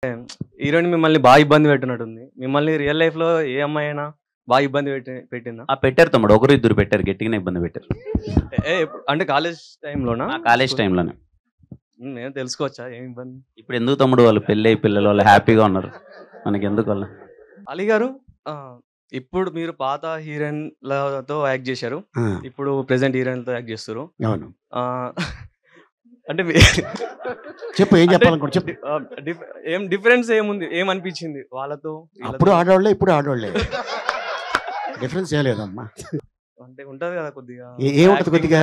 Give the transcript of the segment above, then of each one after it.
Heroine మిమ్మల్ని బాగా ఇబ్బంది పెట్టినట్టుంది. మిమ్మల్ని రియల్ లైఫ్‌లో ఏ అమ్మాయి అయినా బాగా ఇబ్బంది పెట్టిందా? పెట్టారు తమ్ముడు. ఒకరు ఇద్దరు పెట్టారు. గట్టిగానే ఇబ్బంది పెట్టారు. అంటే కాలేజ్ టైమ్‌లోనా? కాలేజ్ టైంలోనే. నేను తెలుసుకోవచ్చా ఏం ఇబ్బంది? ఇప్పుడు ఎందుకు తమ్ముడు, వాళ్ళు పెళ్ళి పిల్లలు వాళ్ళు హ్యాపీగా ఉన్నారు. మనకి ఎందుకు వాళ్ళ. అలీ గారు, ఇప్పుడు మీరు పాత హీరోయిన్‌లతో యాక్ట్ చేశారు. ఇప్పుడు ప్రెజెంట్ హీరోయిన్‌లతో యాక్ట్ చేస్తుర్రు. అవును. అంటే చెప్పు, ఏం చెప్పాలనుకో చెప్పు. ఏం డిఫరెన్స్ ఏముంది? ఏమనిపించింది వాళ్ళతో? అప్పుడు ఆడవాళ్ళే, ఇప్పుడు ఆడవాళ్ళే. డిఫరెన్స్ ఏం లేదమ్మా. అంటే ఉంటది కదా కొద్దిగా. ఏముంటది కొద్దిగా?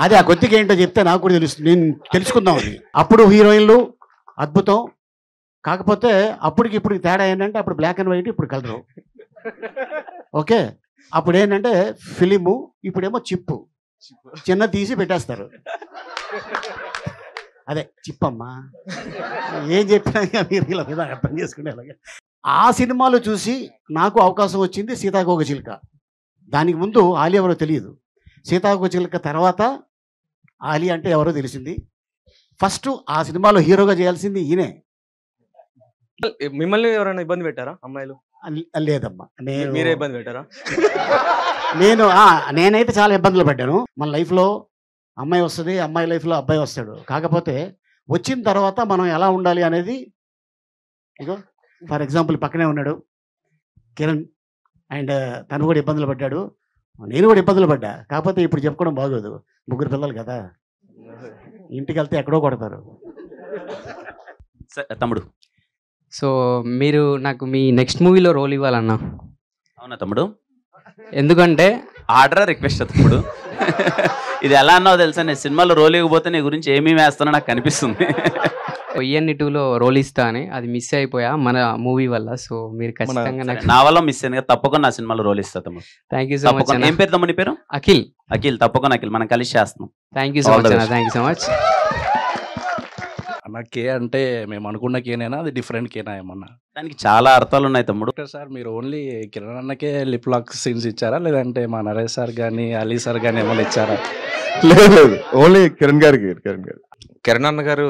అదే ఆ కొద్దిగా ఏంటో చెప్తే నాకు కూడా తెలుస్తుంది. నేను తెలుసుకుందాం అది. అప్పుడు హీరోయిన్లు అద్భుతం. కాకపోతే అప్పటికి ఇప్పుడు తేడా ఏంటంటే అప్పుడు బ్లాక్ అండ్ వైట్, ఇప్పుడు కలరు. ఓకే, అప్పుడు ఏంటంటే ఫిలిము, ఇప్పుడేమో చిప్పు. చిన్న తీసి పెట్టేస్తారు. అదే చిప్పమ్మా. ఏం చెప్పినా మీరు ఇలా మీద అర్థం చేసుకునేలాగా. ఆ సినిమాలు చూసి నాకు అవకాశం వచ్చింది సీతాకోకచిలుక. దానికి ముందు ఆలి ఎవరో తెలియదు. సీతాకోకచిలుక తర్వాత ఆలి అంటే ఎవరో తెలిసింది. ఫస్ట్ ఆ సినిమాలో హీరోగా చేయాల్సింది ఈయనే. మిమ్మల్ని ఎవరైనా ఇబ్బంది పెట్టారా అమ్మాయిలు? లేదమ్మా, మీరే ఇబ్బంది పెట్టారా? నేనైతే చాలా ఇబ్బందులు పడ్డాను. మన లైఫ్లో అమ్మాయి వస్తుంది, అమ్మాయి లైఫ్లో అబ్బాయి వస్తాడు. కాకపోతే వచ్చిన తర్వాత మనం ఎలా ఉండాలి అనేది, ఇగో ఫర్ ఎగ్జాంపుల్ పక్కనే ఉన్నాడు కిరణ్, అండ్ తను కూడా ఇబ్బందులు పడ్డాడు, నేను కూడా ఇబ్బందులు పడ్డా. కాకపోతే ఇప్పుడు చెప్పుకోవడం బాగోదు, ముగ్గురు పిల్లలు కదా, ఇంటికి వెళ్తే ఎక్కడో కొడతారు. తమ్ముడు, సో మీరు నాకు మీ నెక్స్ట్ మూవీలో రోల్ ఇవ్వాలన్నా. అవునా తమ్ముడు? ఎందుకంటే ఆర్డర్ రిక్వెస్ట్ తమ్ముడు. ఇది ఎలా అన్నావు తెలుసా, నేను సినిమాలో రోల్ ఇవ్వకపోతే నీ గురించి ఏమీ వేస్తానో నాకు కనిపిస్తుంది. ఈఎన్ఈ 2లో రోల్ ఇస్తా అని, అది మిస్ అయిపోయా మన మూవీ వల్ల. సో మీరు ఖచ్చితంగా నా వల్ల మిస్ అయింది కదా, తప్పకుండా నా సినిమాలో రోల్ ఇస్తా తమ్ముడు. Thank you so much. ఏం పేరు తమ్ముడు నీ పేరు? అఖిల్. అఖిల్, తప్పకుండా అఖిల్, మనం కలిసి చేస్తున్నాం. థ్యాంక్ యూ సో మచ్ అన్న, థ్యాంక్ యూ సో మచ్ అన్న. కే అంటే మేము అనుకున్న కేనేనా, అది డిఫరెంట్ కేనా ఏమన్నా? దానికి చాలా అర్థాలు ఉన్నాయి తమ్ముడు. సార్ మీరు ఓన్లీ కిరణ్ అన్నకే లిప్ లాక్ సీన్స్ ఇచ్చారా, లేదంటే మా నరేష్ సార్ కానీ అలీ సార్ కానీ ఏమైనా ఇచ్చారా? లేదు, ఓన్లీ కిరణ్ గారు. కిరణ్ అన్న గారు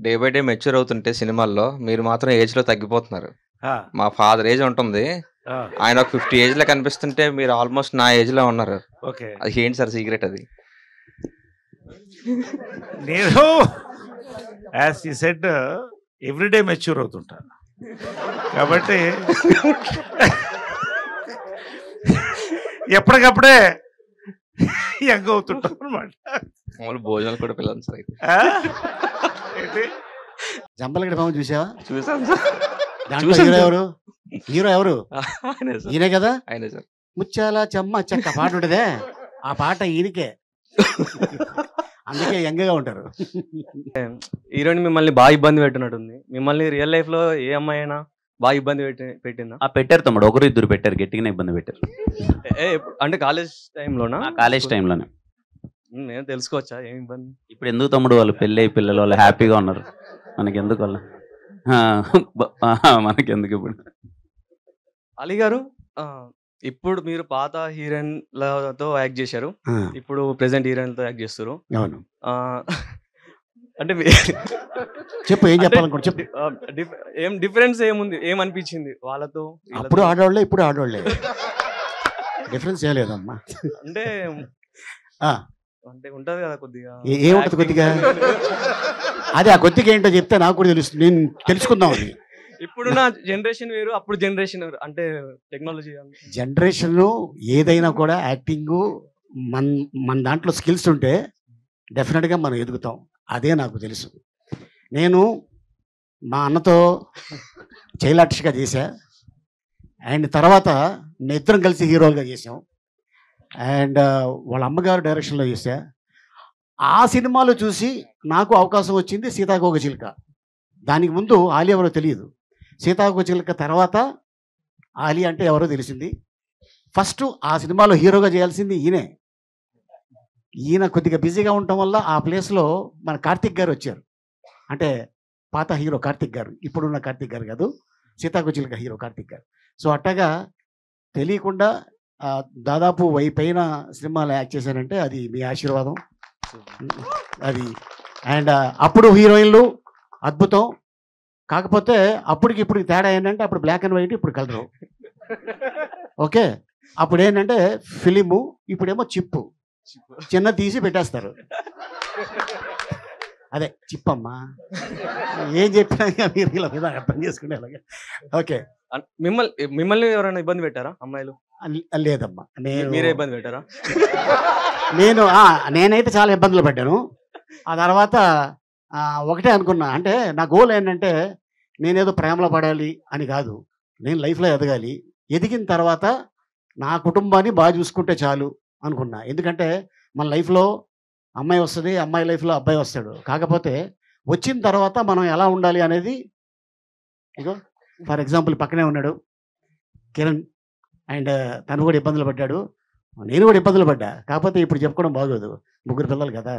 డే బై డే మెచ్యూర్ అవుతుంటే సినిమాల్లో మీరు మాత్రం ఏజ్ లో తగ్గిపోతున్నారు. మా ఫాదర్ ఏజ్ ఉంటుంది, ఆయన ఒక 50 ఏజ్ లో కనిపిస్తుంటే మీరు ఆల్మోస్ట్ నా ఏజ్ లో ఉన్నారు. అది ఏంటి సార్ సీక్రెట్? అది నేను యాజ్ ఈ సెడ్ ఎవ్రీడే మెచ్యూర్ అవుతుంటాను కాబట్టి ఎప్పటికప్పుడే యంగ్ అవుతుంటాం అనమాట. భోజనాలు కూడా పిల్లలు సార్. జంపలగడ్డ బాబు చూసావా? చూసాను సార్. దాంట్లో హీరో ఎవరు? ఈయనే కదా. ఆయనే సార్. ముచ్చాల చెమ్మ చెక్క పాట ఉంటదే, ఆ పాట ఈయనకే. అందుకే యంగ్గా ఉంటారు. హీరోయిన్ మిమ్మల్ని బాగా ఇబ్బంది పెట్టినట్టుంది. మిమ్మల్ని రియల్ లైఫ్‌లో ఏ అమ్మాయి అయినా బాగా ఇబ్బంది పెట్టిందా? పెట్టారు తమ్ముడు. ఒకరు ఇద్దరు పెట్టారు. గట్టిగానే ఇబ్బంది పెట్టారు. అంటే కాలేజ్ టైమ్‌లోనా? కాలేజ్ టైంలోనే. నేను తెలుసుకోవచ్చా ఏం ఇబ్బంది? ఇప్పుడు ఎందుకు తమ్ముడు, వాళ్ళు పెళ్ళి పిల్లలు వాళ్ళు హ్యాపీగా ఉన్నారు. మనకి ఎందుకు వాళ్ళ. మనకి ఎందుకు ఇప్పుడు. అలీ గారు, ఇప్పుడు మీరు పాత హీరోయిన్‌లతో యాక్ట్ చేశారు. ఇప్పుడు ప్రెజెంట్ హీరోయిన్‌లతో యాక్ట్ చేస్తుర్రు. అవును. అంటే చెప్పు, ఏం చెప్పాలనుకో చెప్పు. ఏం డిఫరెన్స్ ఏముంది? ఏమనిపించింది వాళ్ళతో? అప్పుడు ఆడవాళ్ళే, ఇప్పుడు ఆడవాళ్ళే. డిఫరెన్స్ ఏం లేదమ్మా. అంటే ఉంటది కదా కొద్దిగా. ఏముంటది కొద్దిగా? అదే ఆ కొద్దిగా ఏంటో చెప్తే నాకు కూడా తెలుస్తుంది. నేను తెలుసుకుందాం అది. ఇప్పుడున్న జనరేషన్ వేరు, అప్పుడు జనరేషన్ వేరు. అంటే టెక్నాలజీ జనరేషన్ ఏదైనా కూడా యాక్టింగ్ మన దాంట్లో స్కిల్స్ ఉంటే డెఫినెట్గా మనం ఎదుగుతాం. అదే నాకు తెలుసు. నేను మా అన్నతో చైల్డ్ ఆర్టిస్ట్గా చేశా, అండ్ తర్వాత నేను ఇద్దరం కలిసి హీరోలుగా చేసాం, అండ్ వాళ్ళ అమ్మగారు డైరెక్షన్లో చేశా. ఆ సినిమాలు చూసి నాకు అవకాశం వచ్చింది సీతాకోకచిలుక. దానికి ముందు ఆలి ఎవరో తెలియదు. సీతాకోకచిలుక తర్వాత ఆలి అంటే ఎవరో తెలిసింది. ఫస్ట్ ఆ సినిమాలో హీరోగా చేయాల్సింది ఈయనే. ఈయన కొద్దిగా బిజీగా ఉండటం వల్ల ఆ ప్లేస్లో మన కార్తిక్ గారు వచ్చారు. అంటే పాత హీరో కార్తిక్ గారు, ఇప్పుడున్న కార్తిక్ గారు కాదు, సీతాకోకచిలుక హీరో కార్తిక్ గారు. సో అట్టగా తెలియకుండా దాదాపు పైన సినిమాలు యాక్ట్ చేశానంటే అది మీ ఆశీర్వాదం. అది అండ్ అప్పుడు హీరోయిన్లు అద్భుతం. కాకపోతే అప్పటికి ఇప్పుడు తేడా ఏంటంటే అప్పుడు బ్లాక్ అండ్ వైట్, ఇప్పుడు కలరు. ఓకే, అప్పుడు ఏంటంటే ఫిలిము, ఇప్పుడేమో చిప్పు, చిన్న తీసి పెట్టేస్తారు. అదే చిప్పమ్మా, ఏం చెప్పినా ఇక మీరు ఇలా మీద అర్థం చేసుకునే అలాగే. ఓకే, మిమ్మల్ని ఎవరైనా ఇబ్బంది పెట్టారా అమ్మాయిలు? లేదమ్మా, మీరే ఇబ్బంది పెట్టారా? నేనైతే చాలా ఇబ్బందులు పడ్డాను. ఆ తర్వాత ఒకటే అనుకున్నా, అంటే నా గోల్ ఏంటంటే నేనేదో ప్రేమలో పడాలి అని కాదు, నేను లైఫ్లో ఎదగాలి. ఎదిగిన తర్వాత నా కుటుంబాన్ని బాగా చూసుకుంటే చాలు అనుకున్నా. ఎందుకంటే మన లైఫ్లో అమ్మాయి వస్తుంది, అమ్మాయి లైఫ్లో అబ్బాయి వస్తాడు. కాకపోతే వచ్చిన తర్వాత మనం ఎలా ఉండాలి అనేది, ఇగో ఫర్ ఎగ్జాంపుల్ పక్కనే ఉన్నాడు కిరణ్, అండ్ తను కూడా ఇబ్బందులు పడ్డాడు, నేను కూడా ఇబ్బందులు పడ్డా. కాకపోతే ఇప్పుడు చెప్పుకోవడం బాగోదు, ముగ్గురు పిల్లలు కదా,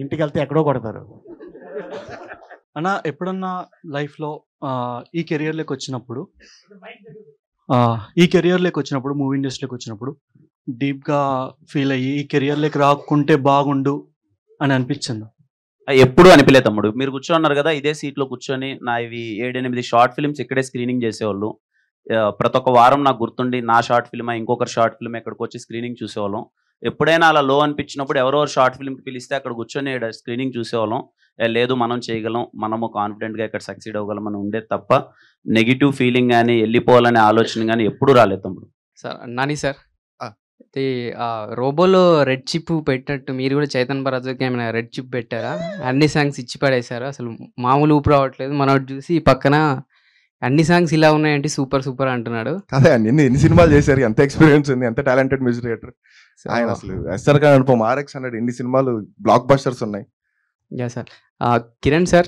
ఇంటికి వెళ్తే ఎక్కడో కొడతారు. అన్న ఎప్పుడన్నా లైఫ్లో ఈ కెరియర్లోకి వచ్చినప్పుడు మూవీ ఇండస్ట్రీలోకి వచ్చినప్పుడు డీప్గా ఫీల్ అయ్యి ఈ కెరియర్లోకి రాకుంటే బాగుండు అని అనిపించింది? ఎప్పుడు అనిపించలేదు తమ్ముడు. మీరు కూర్చోన్నారు కదా ఇదే సీట్లో కూర్చొని నా ఇవి 7-8 షార్ట్ ఫిల్మ్స్ ఇక్కడే స్క్రీనింగ్ చేసేవాళ్ళు. ప్రతి ఒక్క వారం నాకు గుర్తుండి నా షార్ట్ ఫిల్మ్ ఇంకొకరు షార్ట్ ఫిల్మ్ ఎక్కడికి వచ్చి స్క్రీనింగ్ చూసేవాళ్ళం. ఎప్పుడైనా అలా లో అనిపించినప్పుడు ఎవరెవరు షార్ట్ ఫిల్మ్కి పిలిస్తే అక్కడ కూర్చొని స్క్రీనింగ్ చూసేవాళ్ళం. లేదు మనం చేయగలం, మనము కాన్ఫిడెంట్గా ఇక్కడ సక్సీడ్ అవ్వగలం అని ఉండేది తప్ప నెగిటివ్ ఫీలింగ్ కానీ వెళ్ళిపోవాలనే ఆలోచన కానీ ఎప్పుడు రాలేదు తమ్ముడు. సార్ నాని సార్, రోబోలో రెడ్ చిప్ పెట్టినట్టు మీరు కూడా చైతన్ భరద్వాజ్కి ఏమైనా రెడ్ చిప్ పెట్టారా? అన్ని సాంగ్స్ ఇచ్చి పడేశారు, అసలు మామూలు ఊపు రావట్లేదు. మనోడు చూసి పక్కన అన్ని సాంగ్స్ ఇలా ఉన్నాయంటే సూపర్ సూపర్ అంటున్నాడు. అదే ఎన్ని సినిమాలు చేశారు, ఎంత ఎక్స్పీరియన్స్ ఉంది, ఎంత టాలెంటెడ్ మ్యూజిక్ డైరెక్టర్ ఆయన. అసలు ఎస్ఆర్ ఖాన్ అనుపమ, RX 100 ఎన్ని సినిమాలు బ్లాక్ బస్టర్స్ ఉన్నాయి. Yeah sir. కిరణ్ సార్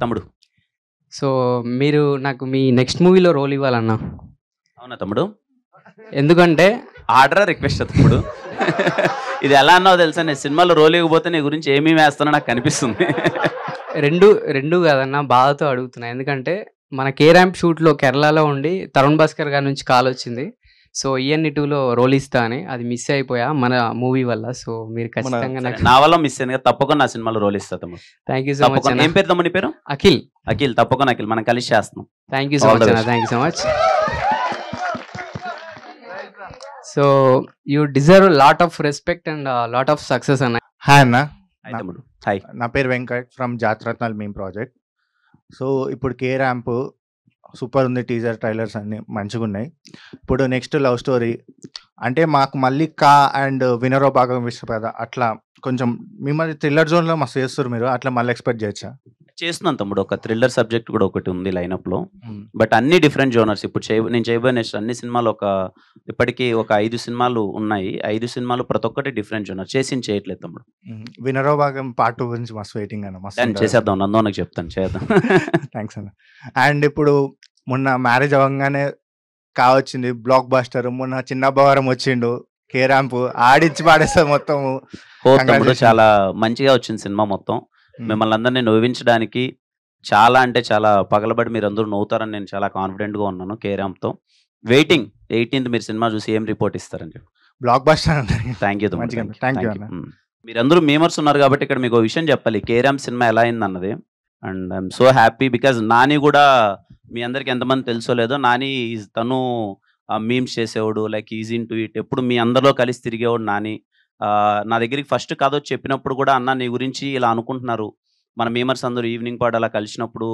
తమ్ముడు, సో మీరు నాకు మీ నెక్స్ట్ మూవీలో రోల్ ఇవ్వాలన్నా. అవునా తమ్ముడు? ఎందుకంటే ఆర్డర్ రిక్వెస్ట్ తమ్ముడు. ఇది ఎలా అన్నావు తెలుసా, నేను సినిమాలో రోల్ ఇవ్వకపోతే నీ గురించి ఏమీ వేస్తానో నాకు కనిపిస్తుంది. రెండు కాదన్నా, బాధతో అడుగుతున్నా. ఎందుకంటే మన కే ర్యాంప్ షూట్లో కేరళలో ఉండి తరుణ్ భాస్కర్ గారి నుంచి కాల్ వచ్చింది, సో EN 2లో రోల్ ఇస్తా అని. అది మిస్ అయిపోయా మన మూవీ వల్ల. సో మీరు ఖచ్చితంగా నా వల్ల మిస్ అయింది కదా, తప్పకుండా నా సినిమాలో రోల్ ఇస్తా తమ్ముడు. Thank you so much. ఏం పేరు తమ్ముడి పేరు? అఖిల్. అఖిల్, తప్పకుండా అఖిల్, మనం కలిసి చేస్తున్నాం. థ్యాంక్ యూ సో మచ్ అన్న, thank you so much. So you deserve lot of respect and lot of success అన్న. హాయ్ అన్న. హాయ్ తమ్ముడు. హాయ్, నా పేరు Venkat from Jatharatnal meme project. So ఇప్పుడు కే ర్యాంప్ సూపర్ ఉంది, టీజర్ ట్రైలర్స్ అన్ని మంచిగా ఉన్నాయి. ఇప్పుడు నెక్స్ట్ లవ్ స్టోరీ అంటే మాకు మల్లిక అండ్ వినరో భాగం విశ్వపేద అట్లా కొంచెం మిమ్మల్ని థ్రిల్లర్ జోన్లో మస్తు చేస్తారు మీరు, అట్లా మళ్ళీ ఎక్స్పెక్ట్ చేయొచ్చా? చేస్తున్నాను తమ్ముడు. ఒక థ్రిల్లర్ సబ్జెక్ట్ కూడా ఒకటి ఉంది లైనప్లో, బట్ అన్ని డిఫరెంట్ జోనర్స్. ఇప్పుడు నేను చేయబోయే నెక్స్ట్ అన్ని సినిమాలు ఇప్పటికీ ఒక 5 సినిమాలు ఉన్నాయి. 5 సినిమాలు ప్రతి ఒక్కటి డిఫరెంట్ జోనర్. చేయట్లేదు తమ్ముడు. వినరో భాగం పార్ట్ 2 గురించి మస్తు వెయిటింగ్ అన్న, మస్తు చేసేద్దాం, నందోనకు చెప్తాను, చేద్దాం. థ్యాంక్స్ అన్న. అండ్ ఇప్పుడు మొన్న మ్యారేజ్ అవ్వగానే కావచ్చింది బ్లాక్ బస్టర్, మొన్న చిన్న బవారం వచ్చిండు, కే ర్యాంప్ ఆడిచ్చి పాడేస్తారు మొత్తం. తమ్ముడు చాలా మంచిగా వచ్చింది సినిమా మొత్తం. మిమ్మల్ని అందరినీ నవ్వించడానికి చాలా అంటే చాలా పగలబడి మీరు అందరూ నవ్వుతారని నేను చాలా కాన్ఫిడెంట్గా ఉన్నాను కే ర్యాంప్తో. వెయిటింగ్ 18th మీరు సినిమా చూసి ఏం రిపోర్ట్ ఇస్తారని చెప్పి. Block buster. Thank you thank you. మీరందరూ మేమర్స్ ఉన్నారు కాబట్టి ఇక్కడ మీకు విషయం చెప్పాలి, కే ర్యాంప్ సినిమా ఎలా అయింది అన్నది. And I'm so happy because Nani కూడా మీ అందరికి ఎంతమంది తెలుసో లేదో, నాని తను మీమ్స్ చేసేవాడు, like easy in to it, ఎప్పుడు మీ అందరిలో కలిసి తిరిగేవాడు నాని. నా దగ్గరికి ఫస్ట్ కథ వచ్చి చెప్పినప్పుడు కూడా, అన్న నీ గురించి ఇలా అనుకుంటున్నారు, మన మేమర్స్ అందరూ ఈవినింగ్ పాటు అలా కలిసినప్పుడు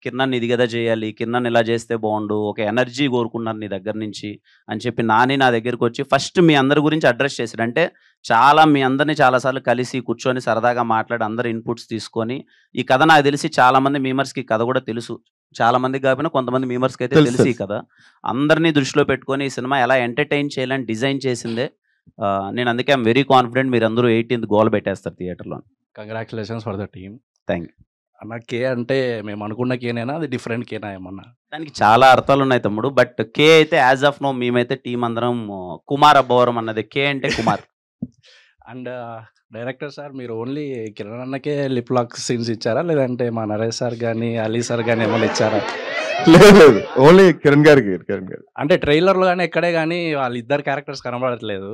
కిరణ్ ఇది కదా చేయాలి, కిరణ్ ఇలా చేస్తే బాగుండు, ఒక ఎనర్జీ కోరుకున్నారు నీ దగ్గర నుంచి అని చెప్పి నాని నా దగ్గరికి వచ్చి ఫస్ట్ మీ అందరి గురించి అడ్రస్ చేశాడు. అంటే చాలా మీ అందరినీ చాలాసార్లు కలిసి కూర్చొని సరదాగా మాట్లాడి అందరు ఇన్పుట్స్ తీసుకొని, ఈ కథ నాకు తెలిసి చాలామంది మేమర్స్కి కథ కూడా తెలుసు, చాలా మందికి కాకపోయినా కొంతమంది మేమర్స్కి అయితే తెలుసు ఈ కథ. అందరినీ దృష్టిలో పెట్టుకొని ఈ సినిమా ఎలా ఎంటర్టైన్ చేయాలని డిజైన్ చేసిందే. నేను అందుకే ఐఎమ్ వెరీ కాన్ఫిడెంట్ మీరు అందరూ 18th గోల్ పెట్టేస్తారు థియేటర్లో. Congratulations for the team. Thank you అన్న. కే అంటే మేము అనుకున్న కేనేనా, అది డిఫరెంట్ కేనా ఏమన్నా? దానికి చాలా అర్థాలు ఉన్నాయి తమ్ముడు, బట్ కే అయితే యాజ్ ఆఫ్ నో మేమైతే టీం అందరం కుమార్ అబ్బవరం అన్నది, కే అంటే కుమార్. అండ్ డైరెక్టర్ సార్, మీరు ఓన్లీ కిరణ్ అన్నకే లిప్ లాక్ సీన్స్ ఇచ్చారా, లేదంటే మా నరేష్ సార్ కానీ అలీ సార్ కానీ ఏమైనా ఇచ్చారా? లేదు, ఓన్లీ కిరణ్ గారికి. అంటే ట్రైలర్లో కానీ ఎక్కడే కానీ వాళ్ళిద్దరు క్యారెక్టర్స్ కనబడట్లేదు,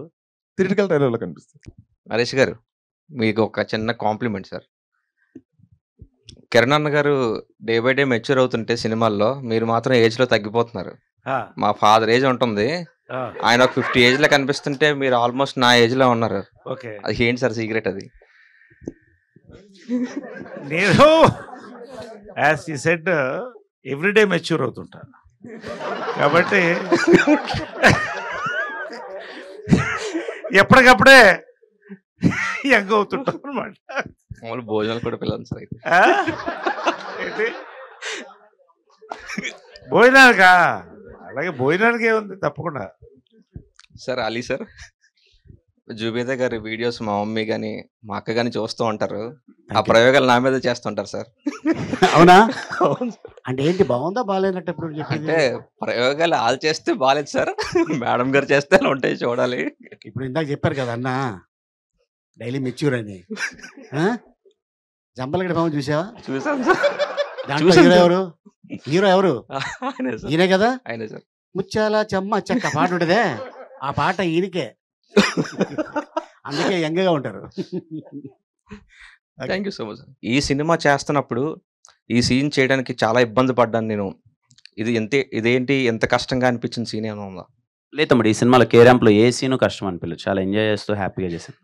థియేటికల్ ట్రైలర్లో కనిపిస్తుంది. నరేష్ గారు, మీకు ఒక చిన్న కాంప్లిమెంట్ సార్. కిరణ్ అన్న గారు డే బై డే మెచ్యూర్ అవుతుంటే సినిమాల్లో మీరు మాత్రం ఏజ్ లో తగ్గిపోతున్నారు. మా ఫాదర్ ఏజ్ ఉంటుంది, ఆయన ఒక 50 ఏజ్ లో కనిపిస్తుంటే మీరు ఆల్మోస్ట్ నా ఏజ్ లో ఉన్నారు. ఓకే, అది ఏంటి సార్ సీక్రెట్ అది? నేను యాజ్ ఈ సెడ్ ఎవ్రీడే మెచ్యూర్ అవుతుంటాను కాబట్టి ఎప్పటికప్పుడే యంగ్ అవుతుంటాం అనమాట. మామూలు భోజనాలు కూడా పిల్లలు సార్ అయితే. ఏంటి భోజనానికా? అలాగే భోజనానికి ఏముంది తప్పకుండా. సార్ అలీ సార్, జుబేదా గారి వీడియోస్ మా మమ్మీ కానీ మా అక్క కానీ చూస్తూ ఉంటారు. ఆ ప్రయోగాలు నా మీద చేస్తుంటారు సార్. అవునా? అంటే ఏంటి, బాగుందా బాగాలేనట్టు ఎప్పుడు అంటే ప్రయోగాలు వాళ్ళు చేస్తే బాగాలేదు సార్, మేడం గారు చేస్తే అలా ఉంటాయి చూడాలి. ఇప్పుడు ఇందాక చెప్పారు కదా అన్న డైలీ మెచ్యూర్ అని. జంపలగడ్డ బాబు చూసావా? చూసాను సార్. దాంట్లో హీరో ఎవరు? హీరో ఎవరు? ఈయనే కదా? ఆయనే సార్. ముచ్చాల చెమ్మ చెక్క పాట ఉంటదే, ఆ పాట ఈయనకే. అందుకే యంగ్గా ఉంటారు. Thank you so much. ఈ సినిమా చేస్తున్నప్పుడు ఈ సీన్ చేయడానికి చాలా ఇబ్బంది పడ్డాను నేను. ఇదేంటి ఎంత కష్టంగా అనిపించిన సీన్ ఏమైనా ఉందా? లేదు తమ్ముడు, ఈ సినిమాలో కేరాంప్లో ఏ సీను కష్టం అనిపించలేదు, చాలా ఎంజాయ్ చేస్తూ హ్యాపీగా చేశాను.